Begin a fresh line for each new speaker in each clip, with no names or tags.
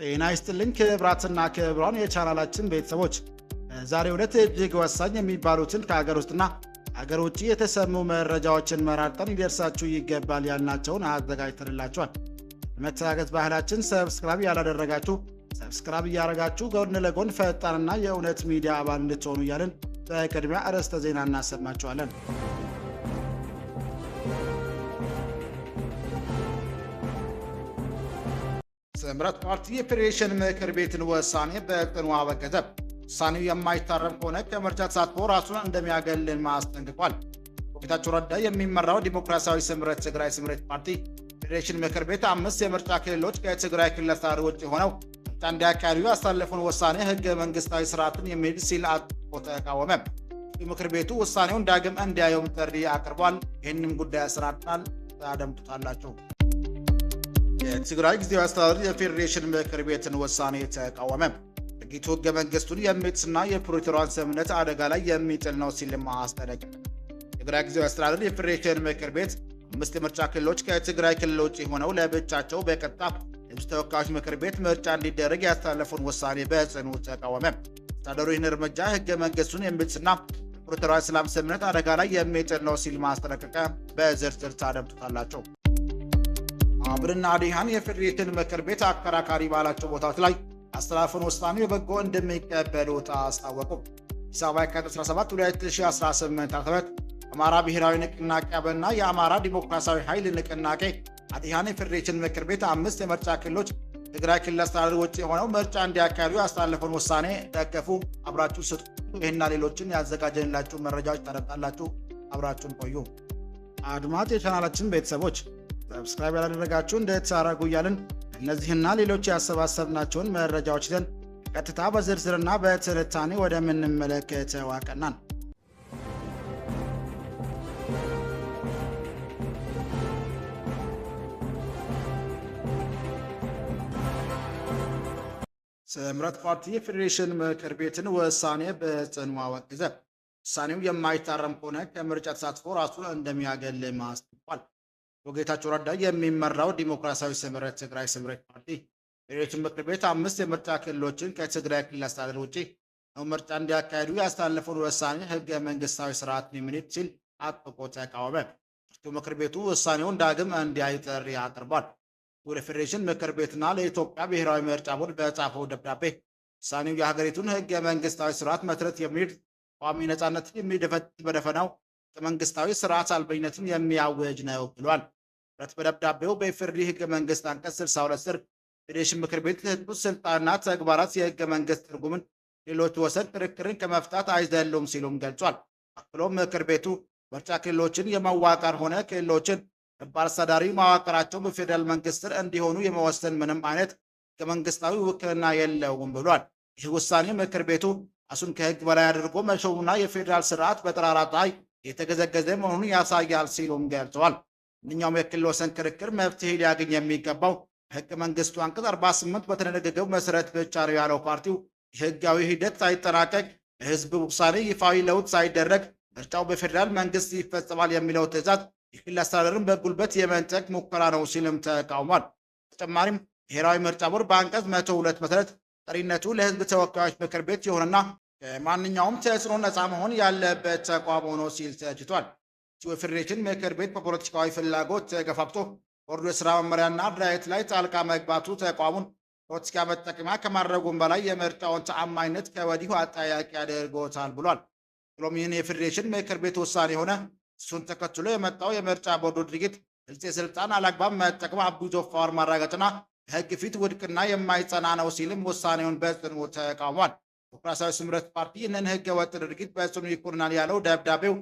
ጤና ይስጥልኝ ክብራትና ክብራን የቻናላችን ቤተሰቦች፣ ዛሬው ዕለት እጅግ ወሳኝ የሚባሉትን ከሀገር ውስጥና ሀገር ውጭ የተሰሙ መረጃዎችን መራርጠን ሊደርሳችሁ ይገባል ያልናቸውን አዘጋጅተንላችኋል። በመተጋገዝ ባህላችን ሰብስክራይብ ያላደረጋችሁ ሰብስክራይብ እያደረጋችሁ ጎን ለጎን ፈጣንና የእውነት ሚዲያ አባል እንድትሆኑ እያልን በቅድሚያ አርዕስተ ዜና እናሰማችኋለን። ስምረት ፓርቲ የፌዴሬሽን ምክር ቤትን ውሳኔ በጽኑ አወገዘ። ውሳኔው የማይታረም ከሆነ ከምርጫ ተሳትፎ ራሱን እንደሚያገልን ማስጠንቅቋል። ጌታቸው ረዳ የሚመራው ዲሞክራሲያዊ ስምረት ትግራይ ስምረት ፓርቲ ፌዴሬሽን ምክር ቤት 5 የምርጫ ክልሎች ከትግራይ ክልል አስተዳደር ውጭ ሆነው ምርጫ እንዲያካሂዱ ያሳለፉን ውሳኔ ህገ መንግስታዊ ስርዓትን የሚሄድ ሲል አጥብቆ ተቃወመ። ምክር ቤቱ ውሳኔውን ዳግም እንዲያየውም ጥሪ አቅርቧል። ይህንም ጉዳይ አሰናድተናል፣ ታደምጡታላችሁ። የትግራይ ጊዜያዊ አስተዳደር የፌዴሬሽን ምክር ቤትን ውሳኔ ተቃወመ። ድርጊቱ ህገ መንግስቱን የሚጥስና የፕሪቶሪያን ስምምነት አደጋ ላይ የሚጥል ነው ሲልም አስጠነቀቀ። የትግራይ ጊዜያዊ አስተዳደር የፌዴሬሽን ምክር ቤት 5 የምርጫ ክልሎች ከትግራይ ክልል ውጭ ሆነው ለብቻቸው በቀጥታ የህዝብ ተወካዮች ምክር ቤት ምርጫ እንዲደረግ ያስተላለፉን ውሳኔ በጽኑ ተቃወመ። አስተዳደሩ ይህን እርምጃ ህገ መንግስቱን የሚጥስና የፕሪቶሪያን ሰላም ስምምነት አደጋ ላይ የሚጥል ነው ሲል ማስጠነቀቀ። በዝርዝር ታደምጡታላቸው። አብርና አዲሃን የፌዴሬሽን ምክር ቤት አከራካሪ ባላቸው ቦታዎች ላይ አስተላልፈውን ውሳኔ በበጎ እንደሚቀበሉት አስታወቁ። አዲስ አበባ የካቲት 17 2018 ዓ.ም አማራ ብሔራዊ ንቅናቄ አብንና የአማራ ዲሞክራሲያዊ ኃይል ንቅናቄ አዲሃን የፌዴሬሽን ምክር ቤት 5 የምርጫ ክልሎች ትግራይ ክልል አስተዳደር ውጭ የሆነው ምርጫ እንዲያካሂዱ ያስተላለፈውን ውሳኔ ደገፉ። አብራችሁ ስጡ። ይህና ሌሎችን ያዘጋጀንላችሁ መረጃዎች ታደምጣላችሁ። አብራችሁን ቆዩ። አድማጭ የቻናላችን ቤተሰቦች ሰብስክራይብ ያላደረጋችሁ እንድታደርጉ እያልን እነዚህና ሌሎች ያሰባሰብናቸውን መረጃዎች ይዘን ቀጥታ በዝርዝርና በትንታኔ ወደምንመለከተው አቀናን። ስምረት ፓርቲ የፌዴሬሽን ምክር ቤትን ውሳኔ በጽኑ አወገዘ። ውሳኔው የማይታረም ከሆነ ከምርጫ ተሳትፎ ራሱን እንደሚያገል አስታውቋል። ጌታቸው ረዳ የሚመራው ዲሞክራሲያዊ ስምረት ትግራይ ስምረት ፓርቲ ፌዴሬሽን ምክር ቤት 5 የምርጫ ክልሎችን ከትግራይ ክልል አስተዳደር ውጭ ነው ምርጫ እንዲያካሂዱ ያስተላለፈውን ውሳኔ ህገ መንግስታዊ ስርዓትን የሚንድ ሲል አጥብቆ ተቃወመ። ምክር ቤቱ ውሳኔውን ዳግም እንዲያይ ጥሪ አቅርቧል። ወደ ፌዴሬሽን ምክር ቤትና ለኢትዮጵያ ብሔራዊ ምርጫ ቦርድ በጻፈው ደብዳቤ ውሳኔው የሀገሪቱን ህገ መንግስታዊ ስርዓት መሰረት የሚንድ ቋሚ ነጻነትን የሚደፈጥጥ በደፈናው መንግስታዊ ስርዓት አልበኝነትን የሚያወጅ ነው ብሏል። በደብዳቤው በኢፌዴሪ ህገ መንግስት አንቀጽ 62 ስር ፌዴሬሽን ምክር ቤት ለህዝቡ ስልጣንና ተግባራት የህገ መንግስት ትርጉምን ሌሎች ወሰን ክርክርን ከመፍታት አይዘሉም ሲሉም ገልጿል። አክሎም ምክር ቤቱ ምርጫ ክልሎችን የመዋቀር ሆነ ክልሎችን ነባር አስተዳዳሪ መዋቅራቸው በፌዴራል መንግስት ስር እንዲሆኑ የመወሰን ምንም አይነት ህገ መንግስታዊ ውክልና የለውም ብሏል። ይህ ውሳኔ ምክር ቤቱ ራሱን ከህግ በላይ አድርጎ መሾሙና የፌዴራል ስርዓት በጠራራ ፀሐይ የተገዘገዘ መሆኑን ያሳያል ሲሉም ገልጸዋል። ማንኛውም የክልል ወሰን ክርክር መፍትሄ ሊያገኝ የሚገባው ህገ መንግስቱ አንቀጽ 48 በተደነገገው መሰረት ብቻ ነው ያለው ፓርቲው የህጋዊ ሂደት ሳይጠናቀቅ የህዝብ ውሳኔ ይፋዊ ለውጥ ሳይደረግ ምርጫው በፌዴራል መንግስት ይፈጸማል የሚለው ትዕዛዝ የክልል አስተዳደርን በጉልበት የመንጠቅ ሙከራ ነው ሲልም ተቃውሟል። በተጨማሪም ብሔራዊ ምርጫ ቦርድ በአንቀጽ 102 መሰረት ጠሪነቱ ለህዝብ ተወካዮች ምክር ቤት የሆነና ከማንኛውም ተጽዕኖ ነፃ መሆን ያለበት ተቋም ሆኖ ሲል ተችቷል። የፌዴሬሽን ምክር ቤት በፖለቲካዊ ፍላጎት ተገፋፍቶ ቦርዱ የስራ መመሪያና አደረጃጀት ላይ ጣልቃ መግባቱ ተቋሙን ፖለቲካ መጠቀሚያ ከማድረጉም በላይ የምርጫውን ተአማኝነት ከወዲሁ አጠያያቂ ያደርጎታል ብሏል። ሆኖም ይህን የፌዴሬሽን ምክር ቤት ውሳኔ ሆነ እሱን ተከትሎ የመጣው የምርጫ ቦርዱ ድርጊት ግልጽ የስልጣን አላግባብ መጠቀም አቡጆ ፓወር ማረጋገጥና ህግ ፊት ውድቅና የማይጸና ነው ሲልም ውሳኔውን በጽኑ ተቃውሟል። ዲሞክራሲያዊ ስምረት ፓርቲ ይህንን ህገ ወጥ ድርጊት በጽኑ ይኮንናል ያለው ደብዳቤው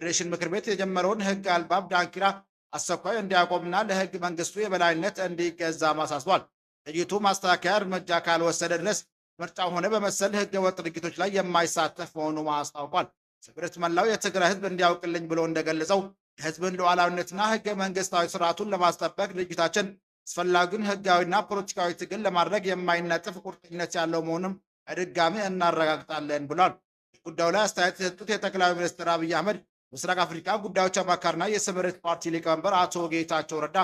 ፌዴሬሽን ምክር ቤት የጀመረውን ህግ አልባብ ዳንኪራ አስቸኳይ እንዲያቆምና ለህግ መንግስቱ የበላይነት እንዲገዛ ማሳስቧል። ድርጊቱ ማስተካከያ እርምጃ ካልወሰደ ድረስ ምርጫው ሆነ በመሰል ህገ ወጥ ድርጊቶች ላይ የማይሳተፍ መሆኑ አስታውቋል። ስምረት መላው የትግራይ ህዝብ እንዲያውቅልኝ ብሎ እንደገለጸው የህዝብን ሉዓላዊነትና ህገ መንግስታዊ ስርዓቱን ለማስጠበቅ ድርጅታችን አስፈላጊውን ህጋዊና ፖለቲካዊ ትግል ለማድረግ የማይነጥፍ ቁርጠኝነት ያለው መሆኑን በድጋሚ እናረጋግጣለን ብሏል። ጉዳዩ ላይ አስተያየት የሰጡት የጠቅላይ ሚኒስትር አብይ አህመድ ምስራቅ አፍሪካ ጉዳዮች አማካሪና የስምረት ፓርቲ ሊቀመንበር አቶ ጌታቸው ረዳ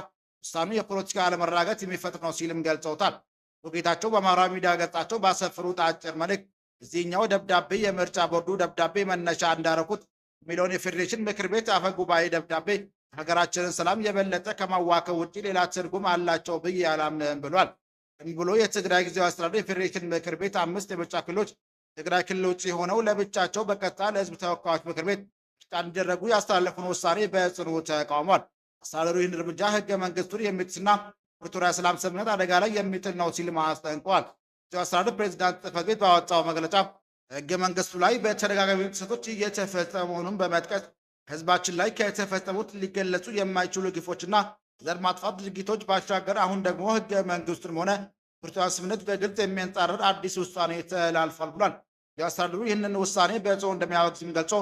ውሳኔው የፖለቲካ አለመረጋጋት የሚፈጥር ነው ሲልም ገልጸውታል። ጌታቸው በማህበራዊ ሚዲያ ገጻቸው ባሰፈሩት አጭር መልእክት እዚህኛው ደብዳቤ የምርጫ ቦርዱ ደብዳቤ መነሻ እንዳረኩት የሚለውን የፌዴሬሽን ምክር ቤት አፈ ጉባኤ ደብዳቤ ሀገራችንን ሰላም የበለጠ ከማዋከብ ውጭ ሌላ ትርጉም አላቸው ብዬ አላምንም ብሏል። ብሎ የትግራይ ጊዜያዊ አስተዳደር የፌዴሬሽን ምክር ቤት 5 የምርጫ ክልሎች ትግራይ ክልል ውጭ ሆነው ለብቻቸው በቀጥታ ለህዝብ ተወካዮች ምክር ቤት ምርጫ እንዲደረጉ ያስተላለፉን ውሳኔ በጽኑ ተቃውሟል። አስተዳደሩ ይህን እርምጃ ህገ መንግስቱን የሚጥስና ፕሪቶሪያ ሰላም ስምምነት አደጋ ላይ የሚጥል ነው ሲል አስጠንቅቋል። ጊዜያዊ አስተዳደር ፕሬዚዳንት ጽሕፈት ቤት ባወጣው መግለጫ ህገ መንግስቱ ላይ በተደጋጋሚ ጥሰቶች እየተፈጸሙ መሆኑን በመጥቀስ ህዝባችን ላይ ከተፈጸሙት ሊገለጹ የማይችሉ ግፎችና ዘር ማጥፋት ድርጊቶች ባሻገር አሁን ደግሞ ህገ መንግስቱንም ሆነ ፕሪቶሪያ ስምምነት በግልጽ የሚያንጻርር አዲስ ውሳኔ ተላልፏል ብሏል። አስተዳደሩ ይህንን ውሳኔ በጽኑ እንደሚያወግዝም ገልጾ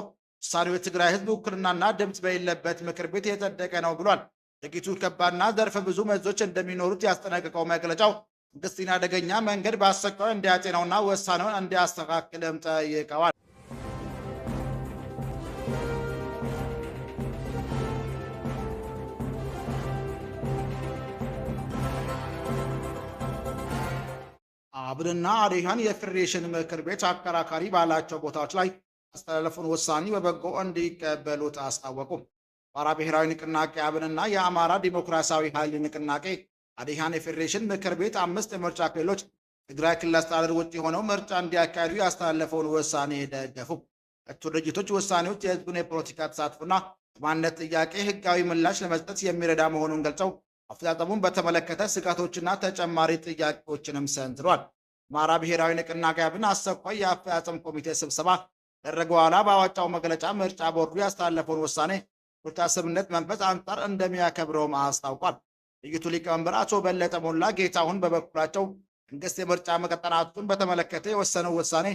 ውሳኔው የትግራይ ህዝብ ውክልናና ድምፅ በሌለበት ምክር ቤት የጸደቀ ነው ብሏል። ድርጊቱ ከባድና ዘርፈ ብዙ መዘዞች እንደሚኖሩት ያስጠነቀቀው መግለጫው መንግስትን አደገኛ መንገድ በአስቸኳይ እንዲያጤነውና ውሳኔውን እንዲያስተካክልም ጠይቀዋል። አብንና አዴሃን የፌዴሬሽን ምክር ቤት አከራካሪ ባላቸው ቦታዎች ላይ ያስተላለፉን ውሳኔ በበጎ እንዲቀበሉት አስታወቁ። አማራ ብሔራዊ ንቅናቄ አብንና የአማራ ዲሞክራሲያዊ ኃይል ንቅናቄ አዴሃን የፌዴሬሽን ምክር ቤት 5 የምርጫ ክልሎች ትግራይ ክልል አስተዳደር ውጭ ሆነው ምርጫ እንዲያካሂዱ ያስተላለፈውን ውሳኔ ደገፉ። ሁለቱ ድርጅቶች ውሳኔዎች የህዝቡን የፖለቲካ ተሳትፎና የማንነት ጥያቄ ህጋዊ ምላሽ ለመስጠት የሚረዳ መሆኑን ገልጸው አፈጻጸሙን በተመለከተ ስጋቶችና ተጨማሪ ጥያቄዎችንም ሰንዝሯል። አማራ ብሔራዊ ንቅናቄ አብን አስቸኳይ የአፈጻጸም ኮሚቴ ስብሰባ ደረገ በኋላ ባወጣው መግለጫ ምርጫ ቦርዱ ያስተላለፈውን ውሳኔ ፕሪቶሪያ ስምምነት መንፈስ አንጻር እንደሚያከብረውም አስታውቋል። ድርጅቱ ሊቀመንበር አቶ በለጠ ሞላ ጌታሁን በበኩላቸው መንግስት የምርጫ መቀጠናቱን በተመለከተ የወሰነው ውሳኔ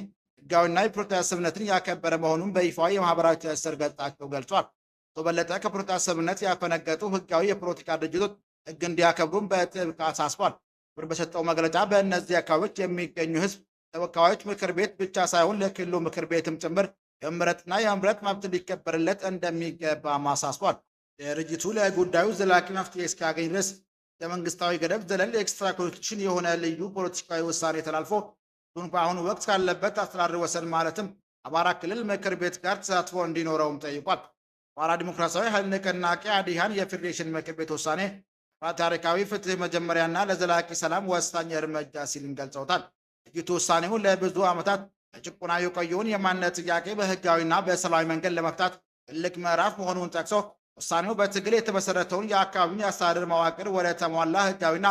ህጋዊና የፕሪቶሪያ ስምምነትን ያከበረ መሆኑን በይፋዊ የማህበራዊ ትስስር ገጻቸው ገልጿል። አቶ በለጠ ከፕሪቶሪያ ስምምነት ያፈነገጡ ህጋዊ የፖለቲካ ድርጅቶች ህግ እንዲያከብሩም በጥብቅ አሳስቧል። በሰጠው መግለጫ በእነዚህ አካባቢዎች የሚገኙ ህዝብ ተወካዮች ምክር ቤት ብቻ ሳይሆን ለክልሉ ምክር ቤትም ጭምር የመምረጥና የመምረጥ መብት ሊከበርለት እንደሚገባ አሳስቧል። ድርጅቱ ለጉዳዩ ዘላቂ መፍትሄ እስኪያገኝ ድረስ ለመንግስታዊ ገደብ ዘለል ኤክስትራ ኮንስቲቱሽን የሆነ ልዩ ፖለቲካዊ ውሳኔ ተላልፎ በአሁኑ ወቅት ካለበት አስተዳደር ወሰን ማለትም አማራ ክልል ምክር ቤት ጋር ተሳትፎ እንዲኖረውም ጠይቋል። አማራ ዲሞክራሲያዊ ኃይል ንቅናቄ አዴሃን የፌዴሬሽን ምክር ቤት ውሳኔ ታሪካዊ ፍትህ መጀመሪያና ለዘላቂ ሰላም ወሳኝ እርምጃ ሲልም ገልጸውታል። ድርጊቱ ውሳኔውን ለብዙ ዓመታት በጭቆና የቆየውን የማንነት ጥያቄ በህጋዊና በሰላማዊ መንገድ ለመፍታት ትልቅ ምዕራፍ መሆኑን ጠቅሶ ውሳኔው በትግል የተመሰረተውን የአካባቢውን የአስተዳደር መዋቅር ወደ ተሟላ ህጋዊና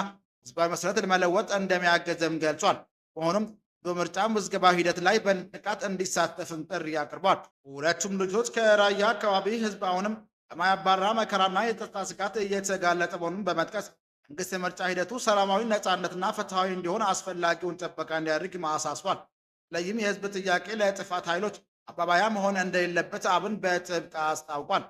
ህዝባዊ መሰረት ለመለወጥ እንደሚያገዘም ገልጿል። በሆኑም በምርጫ ምዝገባ ሂደት ላይ በንቃት እንዲሳተፍም ጥሪ አቅርቧል። ሁለቱም ድርጅቶች ከራያ አካባቢ ህዝብ አሁንም የማያባራ መከራና የጸጥታ ስጋት እየተጋለጠ መሆኑን በመጥቀስ መንግስት የምርጫ ሂደቱ ሰላማዊ፣ ነፃነትና ፍትሐዊ እንዲሆን አስፈላጊውን ጥበቃ እንዲያደርግ አሳስቧል። ለይህም የህዝብ ጥያቄ ለጥፋት ኃይሎች አባባያ መሆን እንደሌለበት አብን በጥብቅ አስታውቋል።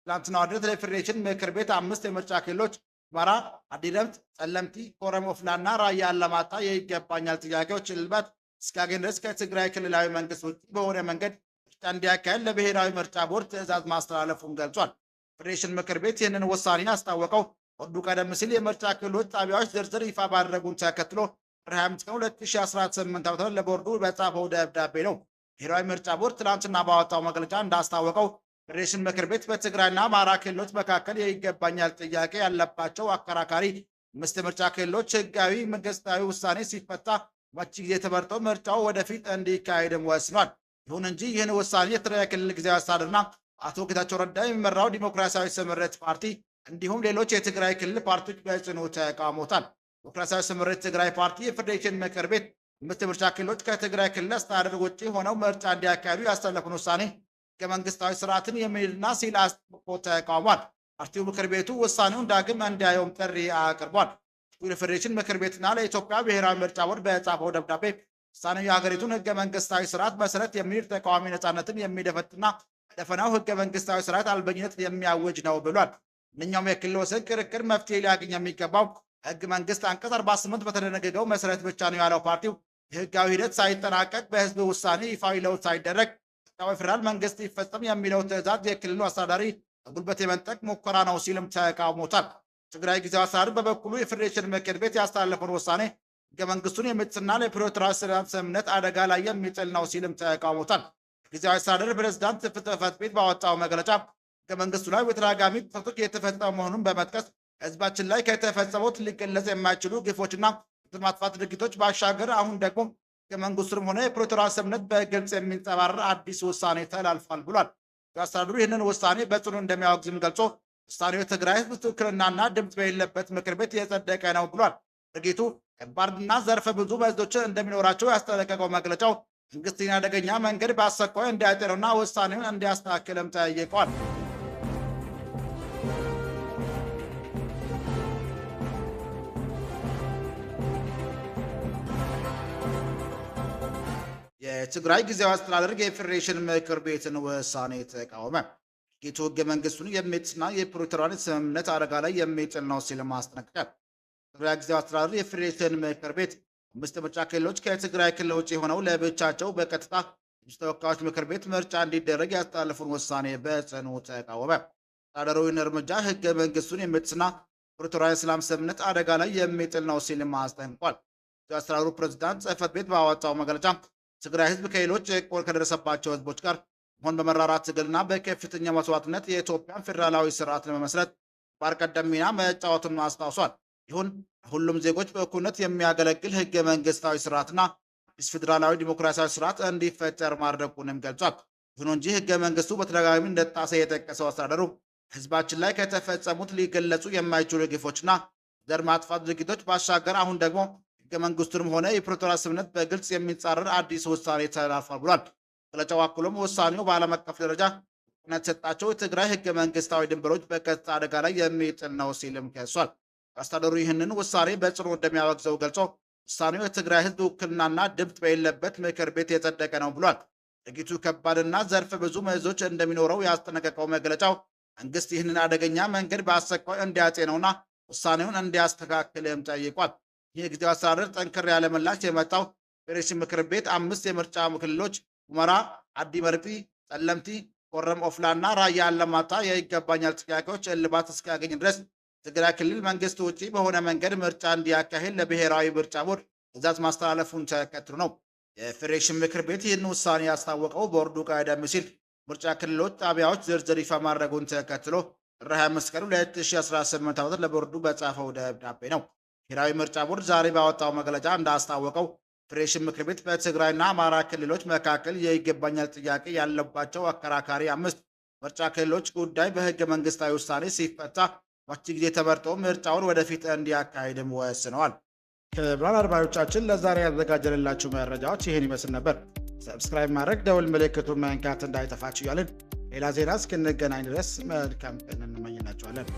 ትናንትና ዕለት ለፌዴሬሽን ምክር ቤት 5 የምርጫ ክልሎች አማራ፣ አዲረምት፣ ጸለምቲ፣ ኮረም ወፍላና ራያ አላማጣ የይገባኛል ጥያቄዎች እልባት እስካገኝ ድረስ ከትግራይ ክልላዊ መንግስት ውጭ በሆነ መንገድ ምርጫ እንዲያካሄድ ለብሔራዊ ምርጫ ቦርድ ትዕዛዝ ማስተላለፉን ገልጿል። ፌዴሬሽን ምክር ቤት ይህንን ውሳኔ ያስታወቀው ቦርዱ ቀደም ሲል የምርጫ ክልሎች ጣቢያዎች ዝርዝር ይፋ ባድረጉን ተከትሎ 25 ቀን 2018 ዓ.ም ለቦርዱ በጻፈው ደብዳቤ ነው። ብሔራዊ ምርጫ ቦርድ ትናንትና ባወጣው መግለጫ እንዳስታወቀው ፌዴሬሽን ምክር ቤት በትግራይና አማራ ክልሎች መካከል የይገባኛል ጥያቄ ያለባቸው አከራካሪ 5 ምርጫ ክልሎች ህጋዊ መንግስታዊ ውሳኔ ሲፈታ መቼ ጊዜ ተመርጦ ምርጫው ወደፊት እንዲካሄድም ወስኗል። ይሁን እንጂ ይህን ውሳኔ የትግራይ ክልል ጊዜያዊ አስተዳደርና አቶ ጌታቸው ረዳ የሚመራው ዲሞክራሲያዊ ስምረት ፓርቲ እንዲሁም ሌሎች የትግራይ ክልል ፓርቲዎች በጽኑ ተቃውሞታል። ዲሞክራሲያዊ ስምረት ትግራይ ፓርቲ የፌዴሬሽን ምክር ቤት 5 ምርጫ ክልሎች ከትግራይ ክልል አስተዳደር ውጭ ሆነው ምርጫ እንዲያካሂዱ ያስተላለፉን ውሳኔ ህገ መንግስታዊ ስርዓትን የሚልና ሲል አስጥቆ ተቃውሟል። ፓርቲው ምክር ቤቱ ውሳኔውን ዳግም እንዲያየውም ጥሪ አቅርቧል። የፌዴሬሽን ምክር ቤትና ለኢትዮጵያ ብሔራዊ ምርጫ ቦርድ በጻፈው ደብዳቤ ውሳኔው የሀገሪቱን ህገ መንግስታዊ ስርዓት መሰረት የሚል ተቃዋሚ ነጻነትን የሚደፈጥና ደፈናው ህገ መንግስታዊ ስርዓት አልበኝነት የሚያውጅ ነው ብሏል። እነኛውም የክልል ወሰን ክርክር መፍትሄ ሊያገኝ የሚገባው ህገ መንግስት አንቀጽ 48 በተደነገገው መሰረት ብቻ ነው ያለው ፓርቲው የህጋዊ ሂደት ሳይጠናቀቅ በህዝብ ውሳኔ ይፋዊ ለውጥ ሳይደረግ ፌዴራል መንግስት ይፈጸም የሚለው ትዕዛዝ የክልሉ አስተዳዳሪ በጉልበት የመንጠቅ ሙከራ ነው ሲልም ተቃውሞታል። ትግራይ ጊዜያዊ አስተዳደር በበኩሉ የፌዴሬሽን ምክር ቤት ያስተላለፈውን ውሳኔ ሕገ መንግስቱን የሚጥስና ለፕሪቶሪያ ሰላም ስምምነት አደጋ ላይ የሚጥል ነው ሲልም ተቃውሞታል። ጊዜያዊ አስተዳደር ፕሬዝዳንት ጽሕፈት ቤት ባወጣው መግለጫ ሕገ መንግስቱ ላይ በተደጋጋሚ ጥሰቶች የተፈጸሙ መሆኑን በመጥቀስ ህዝባችን ላይ ከተፈጸሙት ሊገለጽ የማይችሉ ግፎችና ማጥፋት ድርጊቶች ባሻገር አሁን ደግሞ ሕገ መንግስቱንም ሆነ የፕሪቶሪያ ስምምነት በግልጽ የሚንጸባረር አዲስ ውሳኔ ተላልፏል ብሏል። አስተዳደሩ ይህንን ውሳኔ በጽኑ እንደሚያወግዝም ገልጾ ውሳኔው የትግራይ ህዝብ ውክልናና ድምፅ በሌለበት ምክር ቤት የጸደቀ ነው ብሏል። ድርጊቱ ከባድና ዘርፈ ብዙ መዘዞችን እንደሚኖራቸው ያስጠነቀቀው መግለጫው መንግስትን አደገኛ መንገድ በአስቸኳይ እንዲያጤነውና ውሳኔውን እንዲያስተካክልም ጠይቀዋል። የትግራይ ጊዜያዊ አስተዳደር የፌዴሬሽን ምክር ቤትን ውሳኔ ተቃወመ። ድርጊቱ ሕገ መንግስቱን የሚጥስና የፕሪቶሪያን ስምምነት አደጋ ላይ የሚጥል ነው ሲል ማስጠንቀቀ። ትግራይ ጊዜያዊ አስተዳደር የፌዴሬሽን ምክር ቤት 5 ምርጫ ክልሎች ከትግራይ ክልል ውጭ ሆነው ለብቻቸው በቀጥታ ተወካዮች ምክር ቤት ምርጫ እንዲደረግ ያስተላለፉን ውሳኔ በጽኑ ተቃወመ። አስተዳደሩ ይህን እርምጃ ሕገ መንግስቱን የሚጥስና ፕሪቶሪያን ሰላም ስምምነት አደጋ ላይ የሚጥል ነው ሲል አስጠንቅቋል። የአስተዳደሩ ፕሬዝዳንት ጽሕፈት ቤት ባወጣው መግለጫ ትግራይ ህዝብ ከሌሎች ጭቆና ከደረሰባቸው ህዝቦች ጋር መሆን በመራራ ትግልና በከፍተኛ መስዋዕትነት የኢትዮጵያን ፌዴራላዊ ስርዓት ለመመስረት ግንባር ቀደም ሚና መጫወቱን አስታውሷል። ይሁን ሁሉም ዜጎች በእኩልነት የሚያገለግል ህገ መንግስታዊ ስርዓትና አዲስ ፌዴራላዊ ዲሞክራሲያዊ ስርዓት እንዲፈጠር ማድረጉንም ገልጿል። ይሁን እንጂ ህገ መንግስቱ በተደጋጋሚ እንደጣሰ የጠቀሰው አስተዳደሩ ህዝባችን ላይ ከተፈጸሙት ሊገለጹ የማይችሉ ግፎችና ዘር ማጥፋት ድርጊቶች ባሻገር አሁን ደግሞ ሕገ መንግስቱንም ሆነ የፕሪቶሪያ ስምምነት በግልጽ የሚጻረር አዲስ ውሳኔ ተላልፏል ብሏል። መግለጫው አክሎም ውሳኔው በዓለም አቀፍ ደረጃ እውቅና የተሰጣቸው የትግራይ ህገ መንግስታዊ ድንበሮች በቀጥታ አደጋ ላይ የሚጥል ነው ሲልም ከሷል። አስተዳደሩ ይህንን ውሳኔ በጽኑ እንደሚያወግዘው ገልጾ ውሳኔው የትግራይ ህዝብ ውክልናና ድምፅ በሌለበት ምክር ቤት የጸደቀ ነው ብሏል። ድርጊቱ ከባድና ዘርፈ ብዙ መዘዞች እንደሚኖረው ያስጠነቀቀው መግለጫው መንግስት ይህንን አደገኛ መንገድ በአስቸኳይ እንዲያጤነውና ውሳኔውን እንዲያስተካክልም ጠይቋል። ይህ ጊዜያዊ አስተዳደር ጠንከር ያለ ምላሽ የመጣው ፌዴሬሽን ምክር ቤት 5 የምርጫ ክልሎች ሁመራ፣ አዲ መርጢ፣ ጠለምቲ፣ ኮረም ኦፍላና ራያ አላማጣ የይገባኛል ጥያቄዎች እልባት እስኪያገኝ ድረስ ትግራይ ክልል መንግስት ውጪ በሆነ መንገድ ምርጫ እንዲያካሂድ ለብሔራዊ ምርጫ ቦርድ ትዕዛዝ ማስተላለፉን ተከትሎ ነው። የፌዴሬሽን ምክር ቤት ይህን ውሳኔ ያስታወቀው ቦርዱ ቀደም ሲል ምርጫ ክልሎች ጣቢያዎች ዝርዝር ይፋ ማድረጉን ተከትሎ ጥር 25 ቀን 2018 ዓ.ም ለቦርዱ በጻፈው ደብዳቤ ነው። ብሔራዊ ምርጫ ቦርድ ዛሬ ባወጣው መግለጫ እንዳስታወቀው ፌዴሬሽን ምክር ቤት በትግራይና አማራ ክልሎች መካከል የይገባኛል ጥያቄ ያለባቸው አከራካሪ 5 ምርጫ ክልሎች ጉዳይ በህገ መንግስታዊ ውሳኔ ሲፈታ ማች ጊዜ ተመርጦ ምርጫውን ወደፊት እንዲያካሂድም ወስነዋል። ክቡራን አድማጮቻችን ለዛሬ ያዘጋጀንላችሁ መረጃዎች ይህን ይመስል ነበር። ሰብስክራይብ ማድረግ ደውል ምልክቱን መንካት እንዳይጠፋችሁ እያልን ሌላ ዜና እስክንገናኝ ድረስ መልካም ቀን እንመኝላችኋለን።